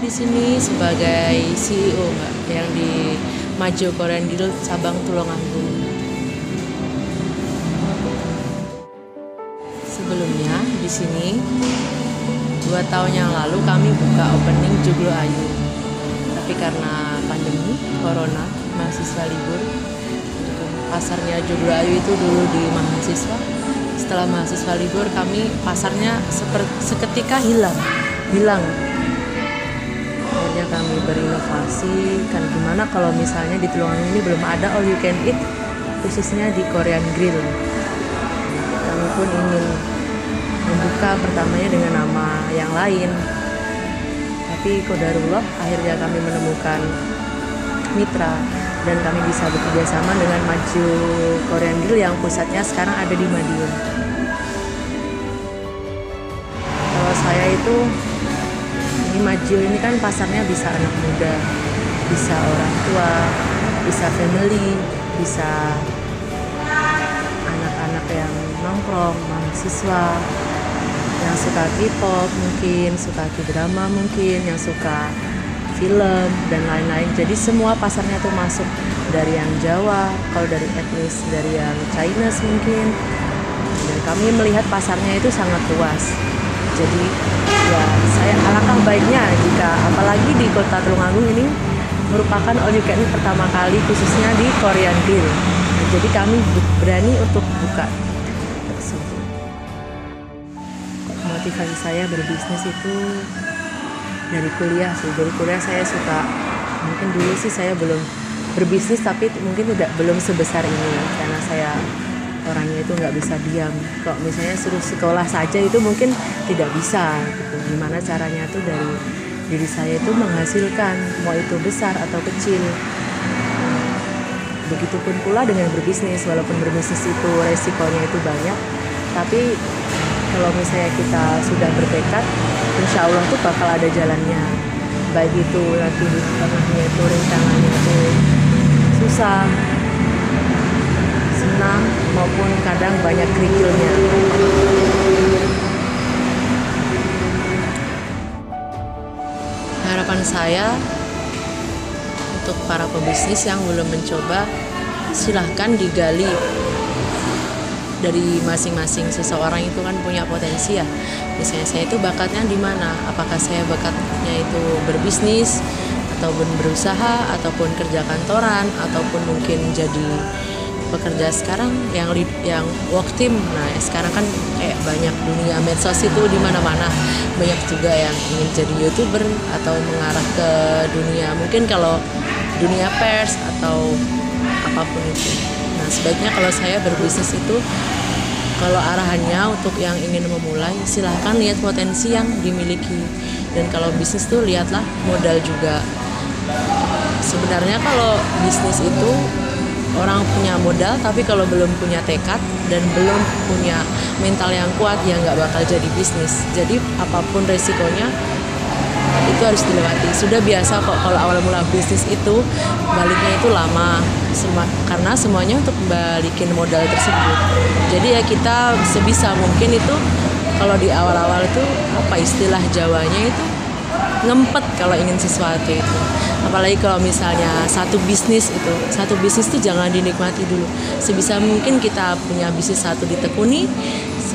di sini sebagai CEO Mbak yang di Majo Korean Guild cabang Tulungagung. Sebelumnya di sini 2 tahun yang lalu kami buka opening Joglo Ayu. Tapi karena pandemi corona, mahasiswa libur, pasarnya Joglo Ayu itu dulu di mahasiswa. Setelah mahasiswa libur, kami pasarnya seketika hilang. Akhirnya kami berinovasi, kan gimana kalau misalnya di Tulungagung ini belum ada all you can eat, khususnya di Korean Grill. Kami pun ingin membuka pertamanya dengan nama yang lain. Tapi qadarullah akhirnya kami menemukan mitra dan kami bisa bekerja sama dengan Majo Korean Grill yang pusatnya sekarang ada di Madiun. Kalau saya itu ini Majo ini kan pasarnya bisa anak muda, bisa orang tua, bisa family, bisa anak-anak yang nongkrong, mahasiswa yang suka K-pop mungkin, suka K-drama mungkin, yang suka film dan lain-lain. Jadi semua pasarnya tuh masuk, dari yang Jawa, kalau dari etnis dari yang Chinese mungkin. Dan kami melihat pasarnya itu sangat luas. Jadi ya saya alangkah baiknya jika apalagi di kota Tulungagung ini merupakan all you can eat pertama kali khususnya di Korean Grill. Nah, jadi kami berani untuk buka tersebut. Motivasi saya berbisnis itu dari kuliah sih. Dari kuliah saya suka, mungkin dulu sih saya belum berbisnis tapi mungkin belum sebesar ini karena saya orangnya itu nggak bisa diam. Kok misalnya suruh sekolah saja itu mungkin tidak bisa gitu. Gimana caranya tuh dari diri saya itu menghasilkan, mau itu besar atau kecil. Begitupun pula dengan berbisnis, walaupun berbisnis itu resikonya itu banyak, tapi kalau misalnya kita sudah bertekad, insya Allah tuh bakal ada jalannya. Baik itu nanti di tengahnya itu rintangannya itu susah, senang, maupun kadang banyak kerikilnya. Harapan saya untuk para pebisnis yang belum mencoba, silahkan digali. Dari masing-masing seseorang itu kan punya potensi ya. Misalnya saya itu bakatnya di mana? Apakah saya bakatnya itu berbisnis, ataupun berusaha, ataupun kerja kantoran, ataupun mungkin jadi pekerja sekarang yang work team. Nah, sekarang kan kayak banyak dunia medsos itu di mana-mana. Banyak juga yang ingin jadi YouTuber atau mengarah ke dunia mungkin kalau dunia pers atau apapun itu. Nah, sebaiknya kalau saya berbisnis itu, kalau arahannya untuk yang ingin memulai, silahkan lihat potensi yang dimiliki. Dan kalau bisnis tuh lihatlah modal juga. Sebenarnya kalau bisnis itu orang punya modal, tapi kalau belum punya tekad dan belum punya mental yang kuat, ya nggak bakal jadi bisnis. Jadi apapun resikonya, itu harus dilewati. Sudah biasa kok kalau awal mula bisnis itu baliknya itu lama, karena semuanya untuk balikin modal tersebut. Jadi ya kita sebisa mungkin itu kalau di awal-awal itu apa istilah Jawanya itu ngempet kalau ingin sesuatu itu. Apalagi kalau misalnya satu bisnis itu jangan dinikmati dulu. Sebisa mungkin kita punya bisnis satu ditekuni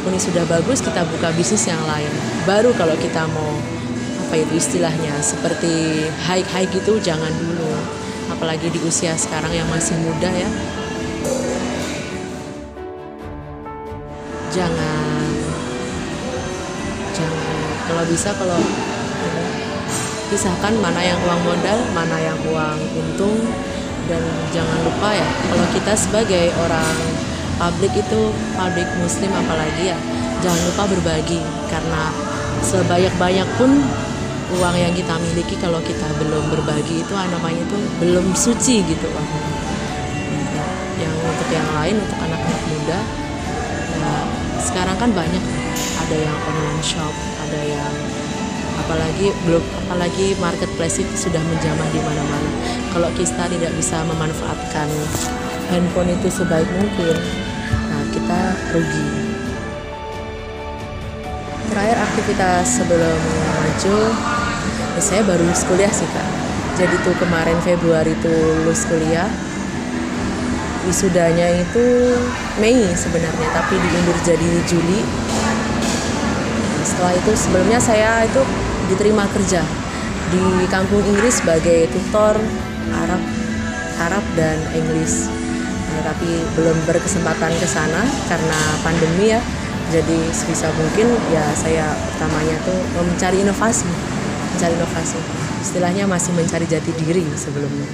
sudah bagus, kita buka bisnis yang lain. Baru kalau kita mau apa itu istilahnya seperti high gitu jangan dulu, apalagi di usia sekarang yang masih muda ya. Jangan kalau bisa pisahkan mana yang uang modal, mana yang uang untung. Dan jangan lupa ya, kalau kita sebagai orang publik muslim apalagi ya, jangan lupa berbagi, karena sebanyak-banyak pun uang yang kita miliki kalau kita belum berbagi itu namanya itu belum suci gitu. Yang untuk yang lain, untuk anak-anak muda, nah, sekarang kan banyak, ada yang online shop, ada yang apalagi marketplace itu sudah menjamah di mana-mana. Kalau kita tidak bisa memanfaatkan handphone itu sebaik mungkin, nah kita rugi. Terakhir aktivitas sebelum Majo, Ya, saya baru lulus kuliah sih Kak. Jadi tuh kemarin Februari tuh lulus kuliah. Wisudanya itu Mei sebenarnya, tapi diundur jadi Juli. Setelah itu sebelumnya saya itu diterima kerja di kampung Inggris sebagai tutor Arab dan Inggris. Tapi belum berkesempatan ke sana karena pandemi ya. Jadi sebisa mungkin ya saya pertamanya tuh mencari inovasi. Istilahnya masih mencari jati diri sebelumnya.